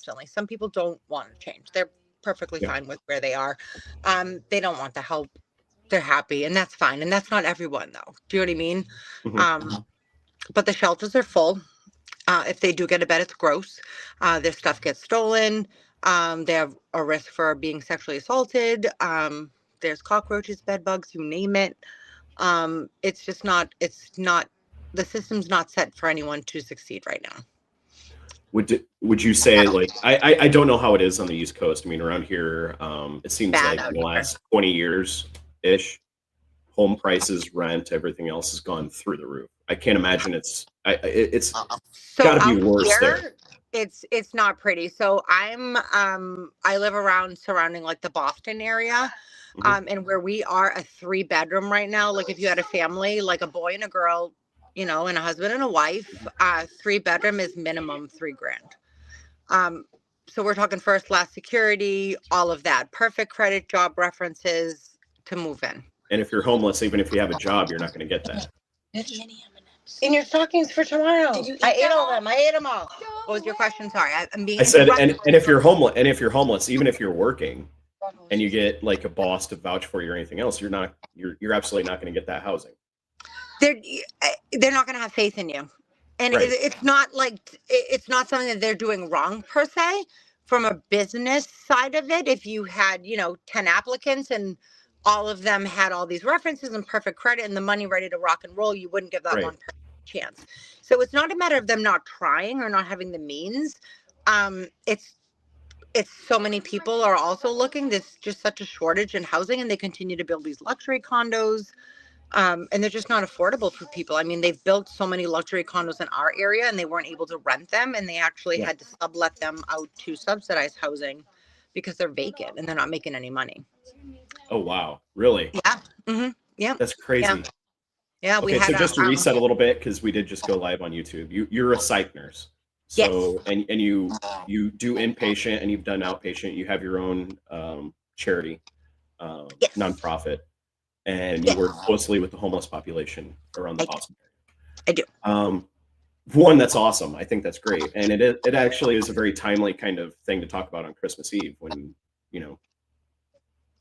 constantly. Some people don't want to change. They're perfectly Yeah. fine with where they are. They don't want the help. They're happy, and that's fine. And that's not everyone, though. Do you know what I mean? Mm-hmm. But the shelters are full. If they do get a bed, it's gross. Their stuff gets stolen. They have a risk for being sexually assaulted. There's cockroaches, bed bugs, you name it. It's just not, the system's not set for anyone to succeed right now. Would you say, like, I don't know how it is on the East Coast. I mean, around here, it seems Bad like out in the here. last 20 years ish, home prices, rent, everything else has gone through the roof. I can't imagine it's So got to be out worse there. here, it's not pretty. So I live around surrounding like the Boston area. Mhm. And where we are, a 3-bedroom right now, like if you had a family, like a boy and a girl, you know, and a husband and a wife, 3-bedroom is minimum $3,000. So we're talking first, last security, all of that, perfect credit, job references to move in. And if you're homeless, even if you have a job, you're not going to get that. In your stockings for tomorrow. Did you eat I ate them all all? them. I ate them all. What was your question? Sorry, I'm being I said, interrupted. and if you're homeless, even if you're working and you get like a boss to vouch for you or anything else, you're absolutely not going to get that housing. They're not going to have faith in you, and Right. it's not like it's not something that they're doing wrong per se. From a business side of it, if you had 10 applicants and all of them had all these references and perfect credit and the money ready to rock and roll, you wouldn't give that Right. one person a chance. So it's not a matter of them not trying or not having the means. It's so many people are also looking. There's just such a shortage in housing, and they continue to build these luxury condos. And they're just not affordable for people. I mean, they've built so many luxury condos in our area and they weren't able to rent them, and they actually Yeah. had to sublet them out to subsidized housing because they're vacant and they're not making any money. Oh, wow. Really? Yeah. Mm-hmm. Yeah. That's crazy. Yeah. We Okay, had so just to reset a little bit, because we did just go live on YouTube. You're a psych nurse. So Yes. and you do inpatient and you've done outpatient. You have your own charity, Yes. nonprofit, and Yes. you work closely with the homeless population around the Boston area. I do. One, that's awesome. I think that's great, and it actually is a very timely kind of thing to talk about on Christmas Eve when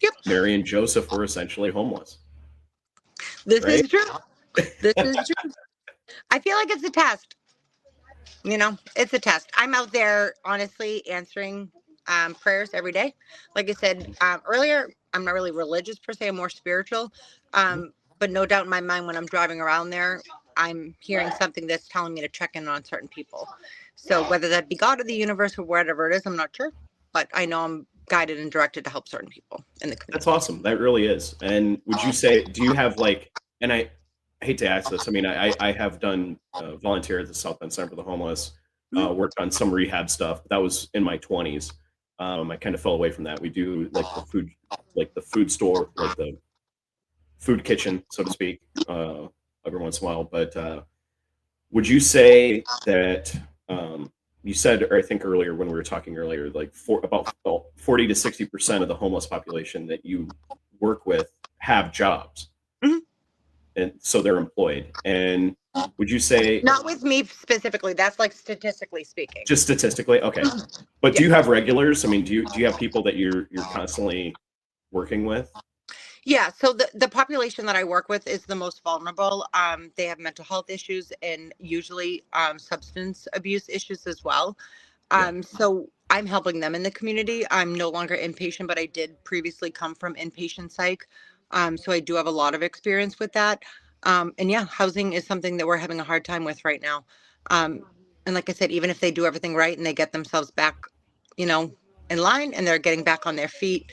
Yep. Mary and Joseph were essentially homeless. This Right? is true. This is true. I feel like it's a test. It's a test. I'm out there honestly answering prayers every day. Like I said earlier, I'm not really religious per se. I'm more spiritual. But no doubt in my mind, when I'm driving around there, I'm hearing something that's telling me to check in on certain people. So whether that be God or the universe or whatever it is, I'm not sure. But I know I'm guided and directed to help certain people in the community. That's awesome. That really is. And would you say, do you have like, and I hate to ask this, I mean, I have done volunteer at the South Bend Center for the Homeless, worked on some rehab stuff. That was in my 20s. I kind of fell away from that. We do like the food store, like the food kitchen, so to speak, every once in a while. But would you say that you said, or I think earlier when we were talking earlier, like about 40 to 60% of the homeless population that you work with have jobs, and so they're employed. And would you say, not with me specifically? That's like statistically speaking. just statistically, okay. But do you have regulars? I mean, do you have people that you're constantly working with? Yeah, so the population that I work with is the most vulnerable. They have mental health issues and usually substance abuse issues as well. So I'm helping them in the community. I'm no longer inpatient, but I did previously come from inpatient psych. So I do have a lot of experience with that. And yeah, housing is something that we're having a hard time with right now. And like I said, even if they do everything right and they get themselves back, in line and they're getting back on their feet,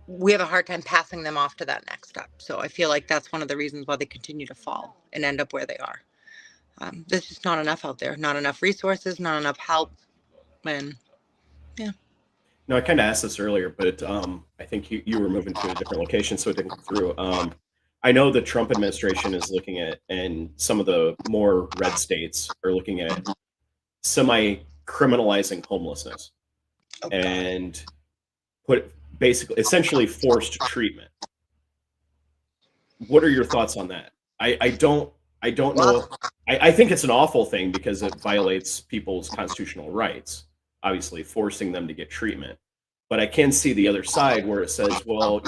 we have a hard time passing them off to that next step. So I feel like that's one of the reasons why they continue to fall and end up where they are. There's just not enough out there, not enough resources, not enough help. And yeah. No, I kind of asked this earlier, but I think you were moving to a different location, so it didn't come through. I know the Trump administration is looking at, and some of the more red states are looking at semi-criminalizing homelessness and essentially forced treatment. What are your thoughts on that? I don't know. I think it's an awful thing because it violates people's constitutional rights. obviously forcing them to get treatment. But I can see the other side where it says, well,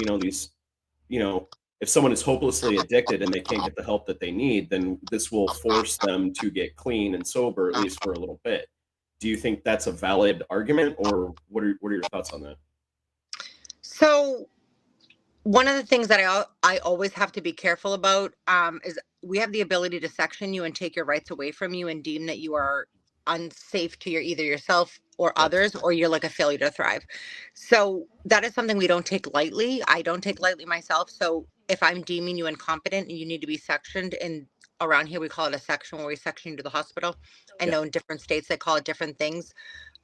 if someone is hopelessly addicted and they can't get the help that they need, then this will force them to get clean and sober, at least for a little bit. Do you think that's a valid argument, or what are your thoughts on that? So one of the things that I always have to be careful about is we have the ability to section you and take your rights away from you and deem that you are unsafe to either yourself or others, or you're like a failure to thrive. So that is something we don't take lightly. I don't take lightly myself. So if I'm deeming you incompetent and you need to be sectioned, and around here we call it a section, where we section you to the hospital. I know in different states they call it different things.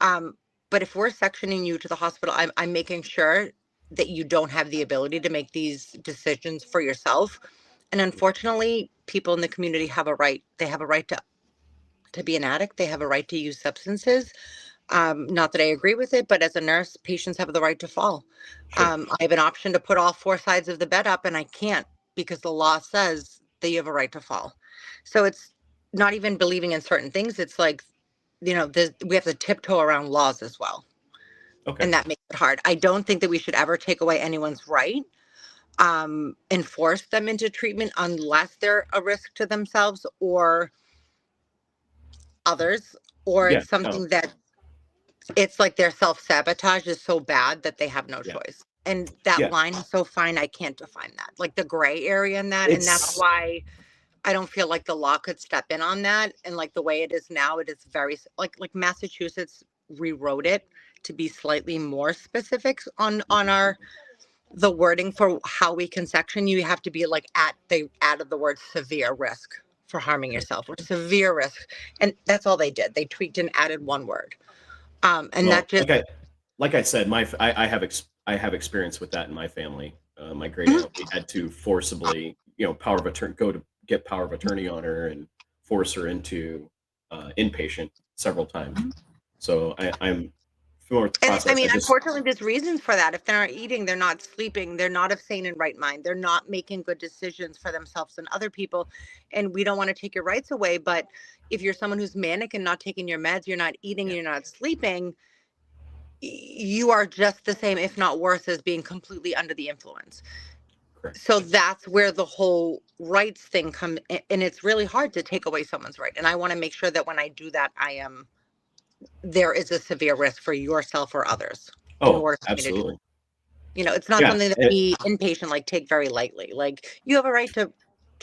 But if we're sectioning you to the hospital, I'm making sure that you don't have the ability to make these decisions for yourself. And unfortunately, people in the community have a right. They have a right to be an addict. They have a right to use substances. Not that I agree with it, but as a nurse, patients have the right to fall. Sure. I have an option to put all four sides of the bed up, and I can't, because the law says that you have a right to fall. So it's not even believing in certain things. It's like, we have to tiptoe around laws as well. Okay. And that makes it hard. I don't think that we should ever take away anyone's right, and force them into treatment unless they're a risk to themselves or others, or it's something that it's like their self-sabotage is so bad that they have no choice. And that line is so fine, I can't define that. Like the gray area in that. And that's why I don't feel like the law could step in on that. And like the way it is now, it is very like Massachusetts rewrote it to be slightly more specific on the wording for how we can section you. You have to be like they added the word severe risk for harming yourself, or severe risk. And that's all they did. They tweaked and added one word. That just like I said, I have experience with that in my family. My great aunt, we had to forcibly, power of attorney, go to get power of attorney on her and force her into inpatient several times. So I'm familiar with the process. I mean, unfortunately, there's reasons for that. If they're not eating, they're not sleeping, they're not of sane and right mind, they're not making good decisions for themselves and other people. And we don't want to take your rights away. But if you're someone who's manic and not taking your meds, you're not eating, you're not sleeping, you are just the same, if not worse, as being completely under the influence. Correct. So that's where the whole rights thing comes, and it's really hard to take away someone's right. And I want to make sure that when I do that, there is a severe risk for yourself or others. Oh, absolutely. It's not something that we inpatient take very lightly. Like, you have a right to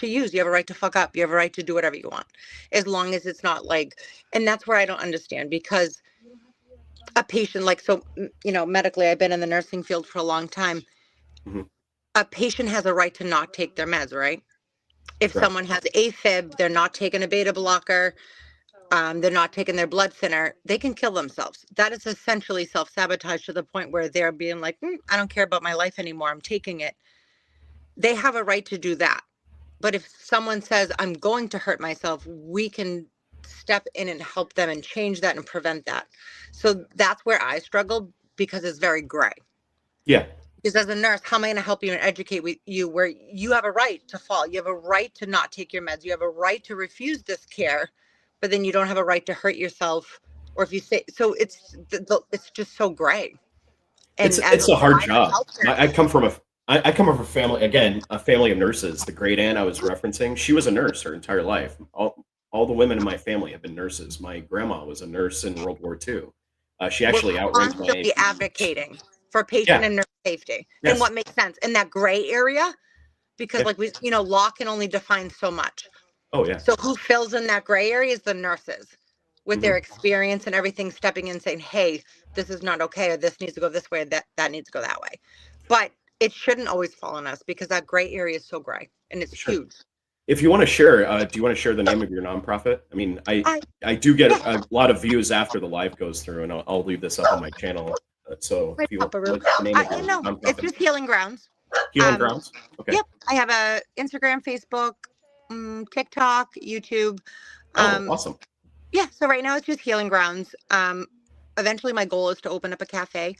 use, you have a right to fuck up, you have a right to do whatever you want, as long as it's not and that's where I don't understand, because a patient medically, I've been in the nursing field for a long time. Mm-hmm. A patient has a right to not take their meds, right? If someone has AFib, they're not taking a beta blocker, they're not taking their blood thinner, they can kill themselves. That is essentially self-sabotage, to the point where they're being like, I don't care about my life anymore, I'm taking it. They have a right to do that. But if someone says, I'm going to hurt myself, we can step in and help them and change that and prevent that. So that's where I struggle, because it's very gray. Yeah. Because as a nurse, how am I going to help you and educate you where you have a right to fall? You have a right to not take your meds. You have a right to refuse this care, but then you don't have a right to hurt yourself. Or if you say so, it's just so gray. And it's a hard job. I come from a family, again, a family of nurses. The great aunt I was referencing, she was a nurse her entire life. All the women in my family have been nurses. My grandma was a nurse in World War II. She actually outranked my advocating for patient and nurse safety. Yes. And what makes sense in that gray area, because law can only define so much. Oh yeah. So who fills in that gray area is the nurses, with their experience and everything, stepping in saying, hey, this is not okay, or this needs to go this way, or that needs to go that way. But it shouldn't always fall on us, because that gray area is so gray, and it's huge. If you want to share, do you want to share the name of your nonprofit? I mean, I do get a lot of views after the live goes through, and I'll leave this up on my channel. So if you want the name of your nonprofit. It's just Healing Grounds. Healing Grounds? Okay. Yep. I have a Instagram, Facebook, TikTok, YouTube. Awesome. Yeah. So right now it's just Healing Grounds. Eventually my goal is to open up a cafe,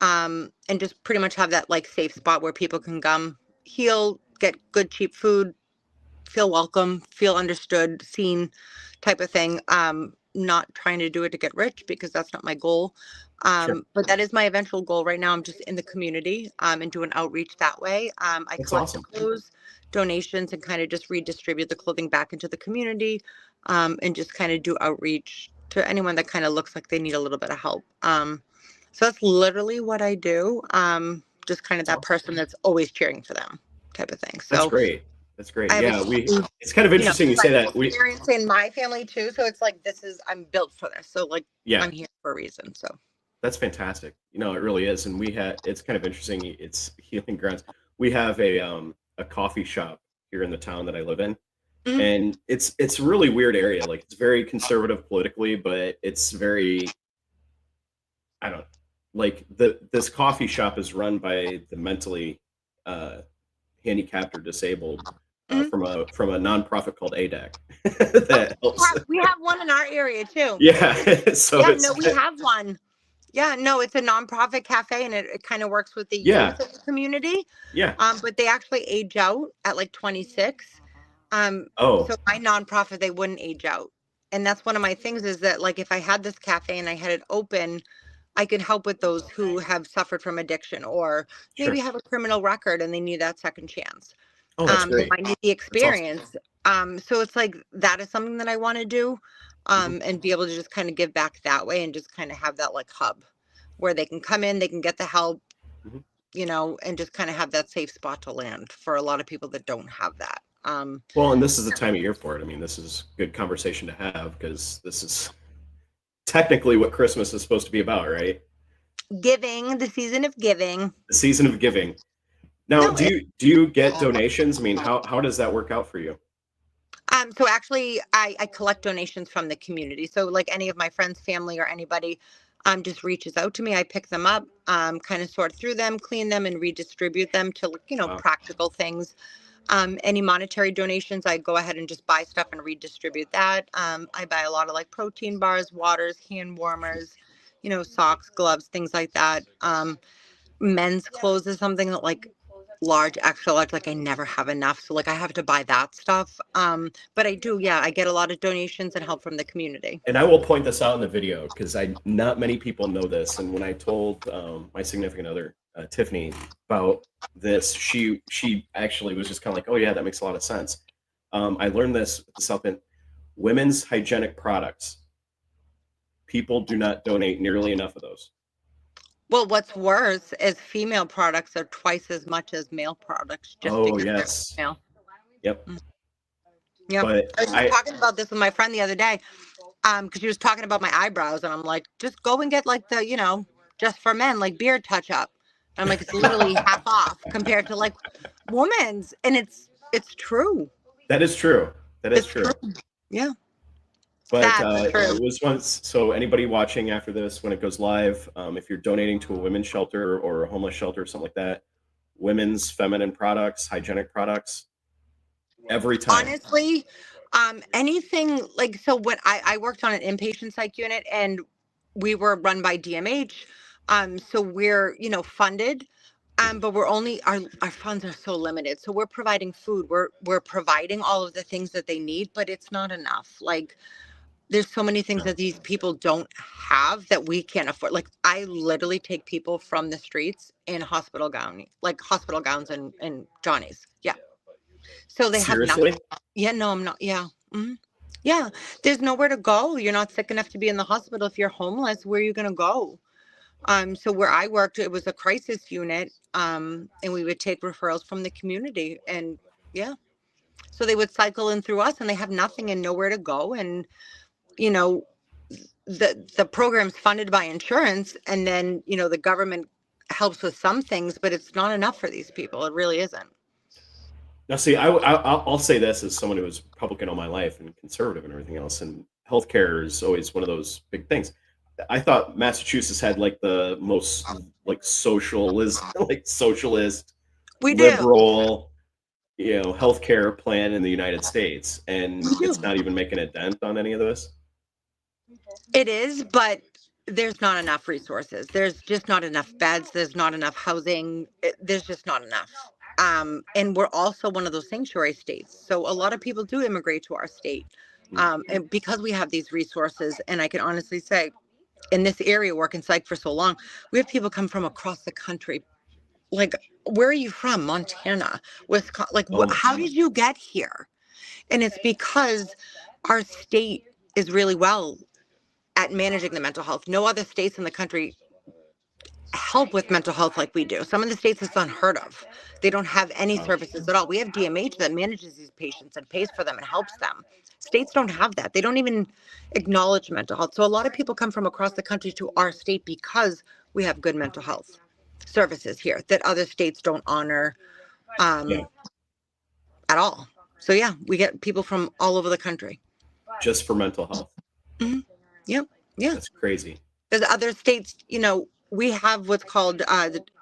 and just pretty much have that safe spot where people can come, heal, get good, cheap food, feel welcome, feel understood, seen, type of thing. not trying to do it to get rich because that's not my goal. Sure. But that is my eventual goal right now. I'm just in the community and doing outreach that way. I That's collect the awesome. clothes, donations, and kind of just redistribute the clothing back into the community, and just kind of do outreach to anyone that kind of looks like they need a little bit of help. So that's literally what I do. Just kind of That's that awesome. person that's always cheering for them type of thing. That's So great. That's I great. have a Yeah, huge, it's kind of interesting you say cycle that. experience in my family too. So it's like, I'm built for this. So like, Yeah, I'm here for a reason. So. that's fantastic. It really is. And it's kind of interesting. It's healing grounds. We have a coffee shop here in the town that I live in. Mhm. And it's a really weird area. Like it's very conservative politically, but it's very, I don't like this coffee shop is run by the mentally uh handicapped or disabled Mhm. from a nonprofit called ADAC that helps. We have one in our area too. Yeah. So Yeah, it's no, we have one. Yeah, no, it's a nonprofit cafe and it kind of works with the yeah, youth of the community. yeah. But they actually age out at like 26. So Oh, my nonprofit, they wouldn't age out. And that's one of my things is that like if I had this cafe and I had it open, I could help with those who have suffered from addiction or maybe sure. have a criminal record and they need that second chance. Oh, that's They great. might need the That's awesome. experience. So it's like that is something that I want to do, Mhm. and be able to just kind of give back that way and just kind of have that like hub where they can come in, they can get the help, Mhm. and just kind of have that safe spot to land for a lot of people that don't have that. Well, and this is the time of year for it. I mean, this is good conversation to have because this is technically what Christmas is supposed to be about, right? Giving, the season of giving. The season of giving. Now, No, do you get donations? I mean, how does that work out for you? so actually I collect donations from the community. So like any of my friends, family, or anybody just reaches out to me. I pick them up, kind of sort through them, clean them, and redistribute them to Wow. practical things. Any monetary donations, I go ahead and just buy stuff and redistribute that. I buy a lot of like protein bars, waters, hand warmers, socks, gloves, things like that. Men's clothes is something that like large, extra large, like I never have enough. So like I have to buy that stuff. But I do, yeah, I get a lot of donations and help from the community. And I will point this out in the video because I not many people know this. And when I told my significant other Tiffany about this, she actually was just kind of like, "Oh yeah, that makes a lot of sense." I learned this with the South End women's hygienic products. People do not donate nearly enough of those. Well, what's worse is female products are twice as much as male products just Oh because they're yes, female. yep. Mm. Yeah. But I was just talking about this with my friend the other day. Because she was talking about my eyebrows, and I'm like, just go and get like the, just for men, like beard touch up. And I'm like, it's literally half off compared to like women's, and it's true. that is true. That is It's true. true. Yeah. But Sad, but true. it was once. So anybody watching after this, when it goes live, if you're donating to a women's shelter or a homeless shelter or something like that, women's feminine products, hygienic products, every time. Honestly, anything like so when I worked on an inpatient psych unit and we were run by DMH. So we're, funded. But we're only our funds are so limited. So we're providing food. We're providing all of the things that they need, but it's not enough. Like there's so many things that these people don't have that we can't afford. Like I literally take people from the streets in hospital gowns and Johnny's. Yeah. So they have nothing. Seriously? Yeah, no, I'm not. Yeah. Yeah. There's nowhere to go. You're not sick enough to be in the hospital. If you're homeless, where are you going to go? So where I worked, it was a crisis unit. And we would take referrals from the community and yeah. So they would cycle in through us and they have nothing and nowhere to go. And, you know, the program's funded by insurance and then, the government helps with some things, but it's not enough for these people. It really isn't. Now, see, I'll say this as someone who was Republican all my life and conservative and everything else, and healthcare is always one of those big things. I thought Massachusetts had like the most like socialist, like socialist, We do. liberal, healthcare plan in the United States, and We do. it's not even making a dent on any of this. It is, but there's not enough resources. There's just not enough beds. There's not enough housing. There's just not enough. And we're also one of those sanctuary states. So a lot of people do immigrate to our state. And because we have these resources, and I can honestly say, in this area working psych for so long, we have people come from across the country. Like, where are you from? Montana, Wisconsin. Like, Oh my how did you get here? And it's because our state is really well at managing the mental health. No other states in the country help with mental health like we do. Some of the states it's unheard of. They don't have any wow. services at all. We have DMH that manages these patients and pays for them and helps them. States don't have that. They don't even acknowledge mental health. So a lot of people come from across the country to our state because we have good mental health services here that other states don't honor Yeah. at all. So yeah, we get people from all over the country. Just for mental health. Yep. Yeah. That's crazy. There's other states, you know, we have what's called,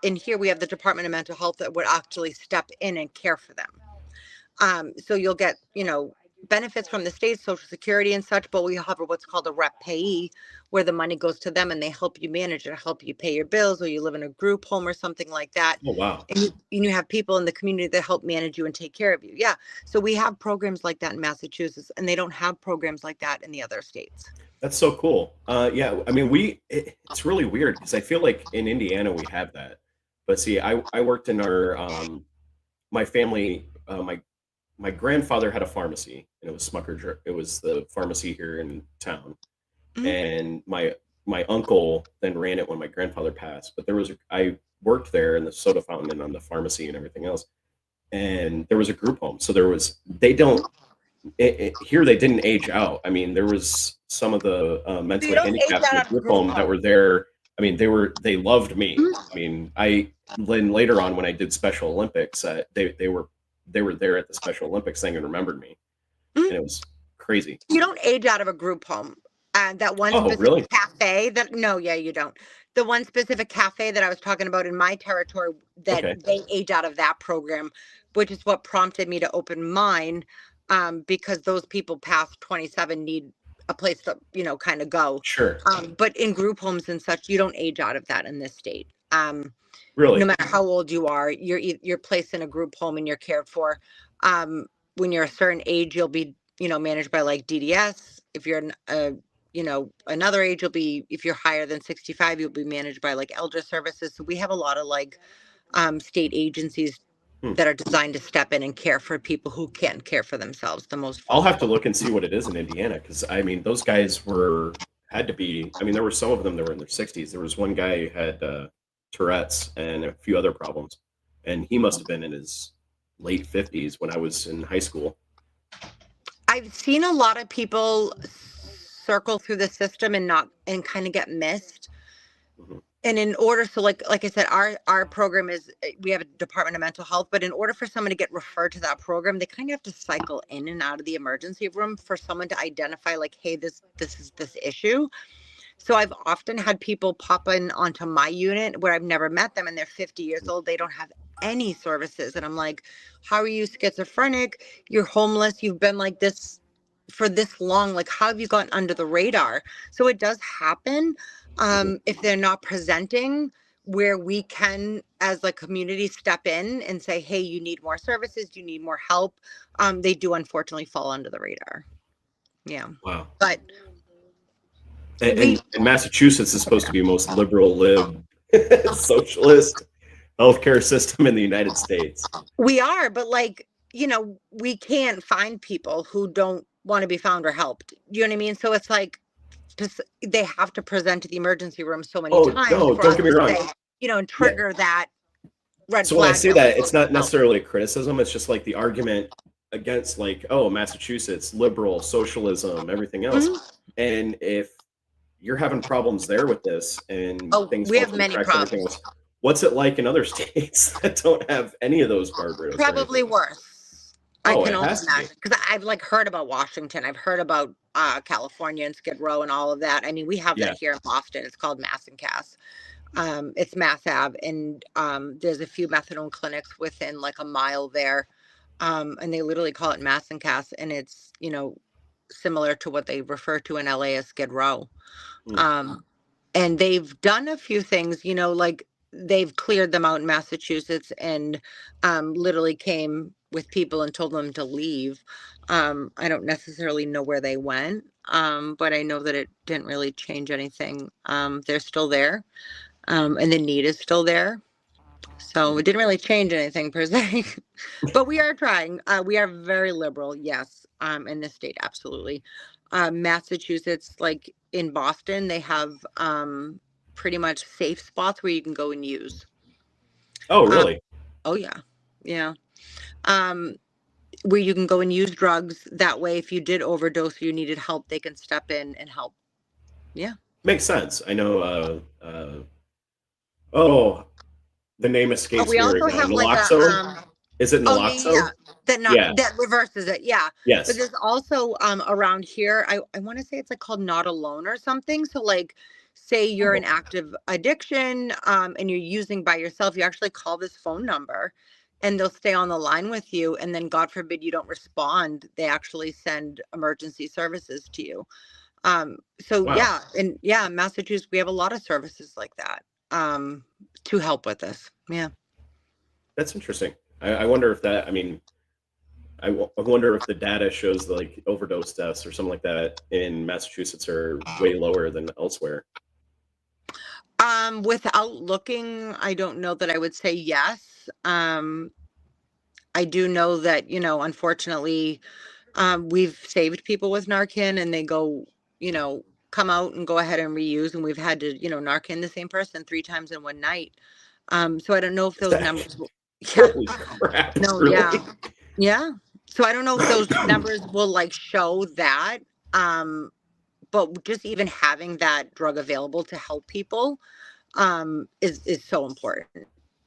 in here, we have the Department of Mental Health that would actually step in and care for them. So you'll get, you know, benefits from the state, Social Security and such, but we have what's called a rep payee, where the money goes to them and they help you manage it, help you pay your bills, or you live in a group home or something like that. Oh, wow. And you have people in the community that help manage you and take care of you. Yeah. So we have programs like that in Massachusetts, and they don't have programs like that in the other states. That's so cool. Yeah, I mean, it's really weird because I feel like in Indiana we have that. But see, I worked in our, my family, my grandfather had a pharmacy, and it was Smucker. It was the pharmacy here in town. And my uncle then ran it when my grandfather passed. But I worked there in the soda fountain and on the pharmacy and everything else. And there was a group home. So here they didn't age out. I mean, there was some of the mentally handicapped in the group home that were there. I mean, they loved me. I mean, then later on when I did Special Olympics, they were there at the Special Olympics thing and remembered me, and it was crazy. You don't age out of a group home. And that one specific cafe you don't. The one specific cafe that I was talking about in my territory that they age out of that program, which is what prompted me to open mine. Because those people past 27 need a place to, you know, kind of go. Sure. But in group homes and such, you don't age out of that in this state. Really? No matter how old you are, you're placed in a group home and you're cared for. When you're a certain age, you'll be, you know, managed by like DDS. If you're another age, if you're higher than 65, you'll be managed by like elder services. So we have a lot of like state agencies that are designed to step in and care for people who can't care for themselves the most. I'll have to look and see what it is in Indiana, because I mean, those guys had to be, I mean, there were some of them that were in their 60s. There was one guy who had Tourette's and a few other problems, and he must have been in his late 50s when I was in high school. I've seen a lot of people circle through the system and kind of get missed. And in order, so like I said, our program we have a Department of Mental Health, but in order for someone to get referred to that program, they kind of have to cycle in and out of the emergency room for someone to identify like, hey, this is this issue. So I've often had people pop in onto my unit where I've never met them, and they're 50 years old. They don't have any services. And I'm like, how are you schizophrenic? You're homeless. You've been like this for this long. Like, how have you gotten under the radar? So it does happen. If they're not presenting, where we can as a community step in and say, hey, you need more services, you need more help, they do unfortunately fall under the radar. Yeah. Wow. But and Massachusetts is supposed to be the most liberal socialist healthcare system in the United States. We are, but like, you know, we can't find people who don't want to be found or helped. You know what I mean? So it's like, they have to present to the emergency room so many times. No, don't get me wrong. Say, you know, and trigger that red so flag. When I say that, it's not necessarily a criticism. It's just like the argument against, like, oh, Massachusetts, liberal, socialism, everything else. And if you're having problems there with this and things, we have many problems. What's it like in other states that don't have any of those guardrails? Probably worse. I can only imagine, because I've like heard about Washington. I've heard about California and Skid Row and all of that. I mean, we have that here in Boston. It's called Mass and Cass. It's Mass Ave, and there's a few methadone clinics within like a mile there, and they literally call it Mass and Cass, and it's, you know, similar to what they refer to in LA as Skid Row. And they've done a few things, you know, like they've cleared them out in Massachusetts, and literally came with people and told them to leave. I don't necessarily know where they went, but I know that it didn't really change anything. They're still there, and the need is still there. So it didn't really change anything per se, but we are trying. We are very liberal, yes, in this state, absolutely. Massachusetts, like in Boston, they have pretty much safe spots where you can go and use. Oh, Um, really? oh yeah, yeah. Um, where you can go and use drugs. That way, if you did overdose or you needed help, they can step in and help. Yeah. Makes sense. I know. Oh, the name Oh, escapes we me right also now. have like a Naloxone? Is it oh yeah, yeah, yeah. Naloxone? That not Yeah. that reverses it, yeah. But Yes. there's also around here, I want to say it's like called Not Alone or something. So like say you're Oh, in active addiction and you're using by yourself, you actually call this phone number and they'll stay on the line with you. And then God forbid you don't respond, they actually send emergency services to you. So wow. yeah, and yeah, Massachusetts, we have a lot of services like that to help with this. Yeah. That's interesting. I wonder if that, I mean, I wonder if the data shows like overdose deaths or something like that in Massachusetts are way lower than elsewhere. Without looking, I don't know that I would say yes. I do know that, unfortunately, we've saved people with Narcan and they go, come out and go ahead and reuse. And we've had to, Narcan the same person 3 times in one night. So I don't know if Is those that numbers will, yeah, holy crap? no, Really? yeah, yeah. So I don't know if those numbers will like show that. But just even having that drug available to help people is so important.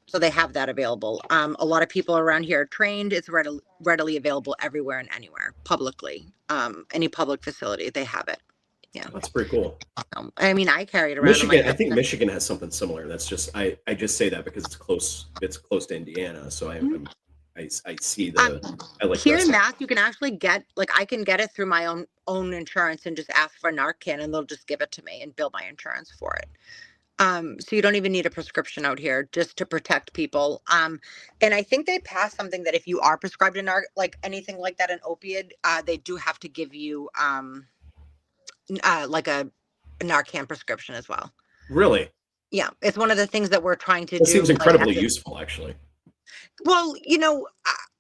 So they have that available. A lot of people around here are trained. It's readily available everywhere and anywhere publicly. Any public facility, they have it. Yeah. That's pretty cool. I mean, I carry it around in my Michigan, I think backpack. Michigan has something similar. That's just I just say that because it's close. It's close to Indiana, so I see Um, I like Here in wrestling. Mass, you can actually get like I can get it through my own insurance and just ask for Narcan, and they'll just give it to me and bill my insurance for it. So you don't even need a prescription out here just to protect people. And I think they passed something that if you are prescribed like anything like that, an opiate, they do have to give you like a Narcan prescription as well. Really, Yeah, it's one of the things that we're trying to that seems do. Like, incredibly useful, actually. well,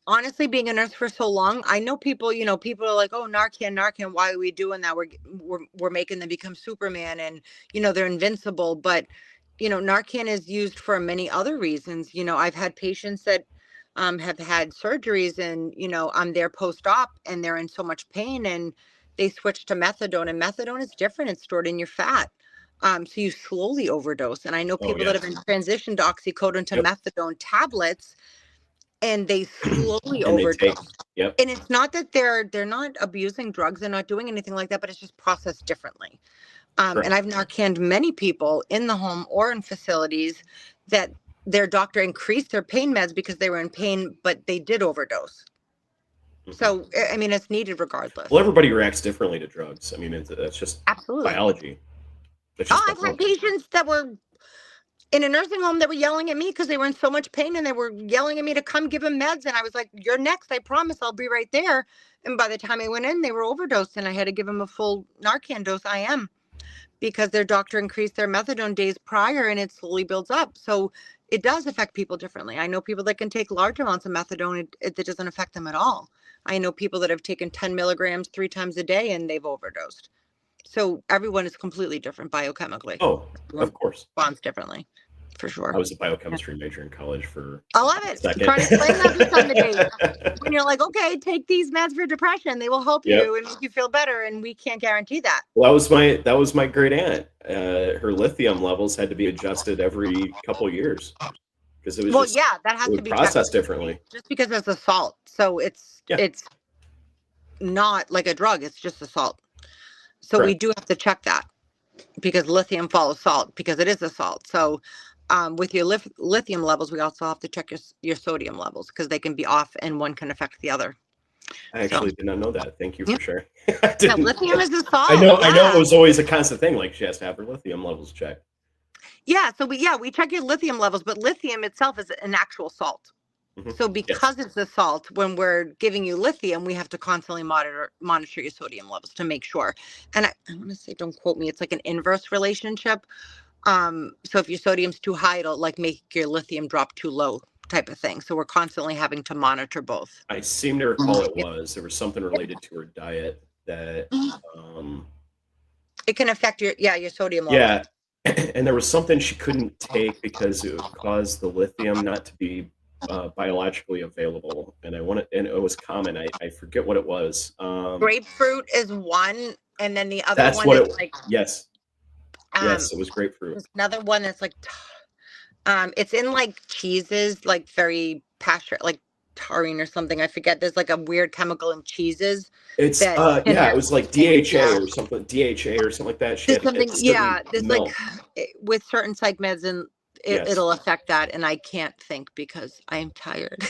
honestly, being a nurse for so long, I know people. People are like, "Oh, Narcan, Narcan. Why are we doing that? We're making them become Superman, and they're invincible." But Narcan is used for many other reasons. I've had patients that have had surgeries, and I'm there post-op, and they're in so much pain, and they switch to methadone, and methadone is different. It's stored in your fat. So you slowly overdose. And I know Oh people that yeah. have been transitioned to oxycodone to Yep. methadone tablets and they slowly And they take. overdose. Yep. And it's not that they're not abusing drugs, they're not doing anything like that, but it's just processed differently. And Correct. I've Narcaned many people in the home or in facilities that their doctor increased their pain meds because they were in pain, but they did overdose. Mhm. So I mean, it's needed regardless. Well, everybody reacts differently to drugs. I mean, that's just Absolutely. biology. That's Oh, just I've had biology. patients that were in a nursing home that were yelling at me because they were in so much pain and they were yelling at me to come give them meds. And I was like, "You're next. I promise I'll be right there." And by the time I went in, they were overdosed and I had to give them a full Narcan dose IM because their doctor increased their methadone days prior and it slowly builds up. So it does affect people differently. I know people that can take large amounts of methadone, it doesn't affect them at all. I know people that have taken 10 milligrams 3 times a day and they've overdosed. So everyone is completely different biochemically. Oh, Everyone of course. responds differently, for sure. I was a biochemistry major in college for I love a it. second. Trying to explain that to somebody. When you're like, okay, take these meds for depression. They will help Yep. you and make you feel better. And we can't guarantee that. Well, that was my great aunt. Her lithium levels had to be adjusted every couple years because it was Well, just yeah, that has it to would be process checked differently. just because it's a salt. So Yeah. it's not like a drug. It's just a salt. So we Correct. do have to check that because lithium follows salt because it is a salt. So with your lithium levels, we also have to check your sodium levels because they can be off and one can affect the other. I actually did not know that. Thank you Yeah. for sharing. I Yeah, didn't. lithium is a salt. I know it Yeah. was always a constant thing. Like she has to have her lithium levels checked. Yeah, so we check your lithium levels, but lithium itself is an actual salt. Mhm. So Yes. because it's a salt, when we're giving you lithium, we have to constantly monitor your sodium levels to make sure. And I want to say, don't quote me, it's like an inverse relationship. So if your sodium's too high, it'll like make your lithium drop too low type of thing. So we're constantly having to monitor both. I seem to recall it Yep. was there was something related to her diet that It can affect your sodium level. yeah, and there was something she couldn't take because it would cause the lithium not to be biologically available, and it was common. I forget what it was. Grapefruit is one, and then the other That's one what is it. like Yes, um yes, it was grapefruit. there's another one that's like it's in like cheeses, like very pasture, like taurine or something. I forget. There's like a weird chemical in cheeses It's that can yeah, have it was like yeah. DHA or something like that. She There's had to something, get certain yeah. There's like milk. with certain psych meds, and Yes. it'll affect that, and I can't think because I am tired.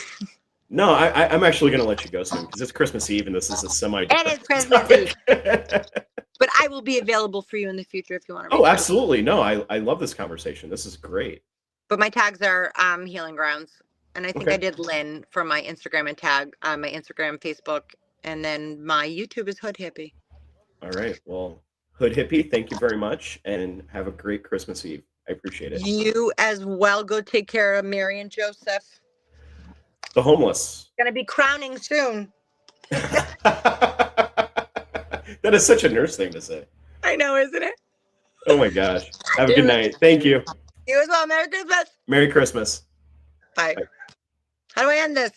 No, I'm actually going to let you go soon because it's Christmas Eve and this is a semi. It is Christmas Eve, but I will be available for you in the future if you want to. Oh, absolutely. No, I love this conversation. This is great. But my tags are Healing Grounds, and I think I Okay. did Lynn for my Instagram and tag on my Instagram, Facebook, and then my YouTube is Hood Hippie. All right. Well, Hood Hippie, thank you very much and have a great Christmas Eve. I appreciate it. You as well. Go take care of Mary and Joseph. The homeless. Gonna be crowning soon. That is such a nurse thing to say. I know, isn't it? Oh my gosh. Have a good night. Thank you. You as well. Merry Christmas. Merry Christmas. Bye. Bye. How do I end this?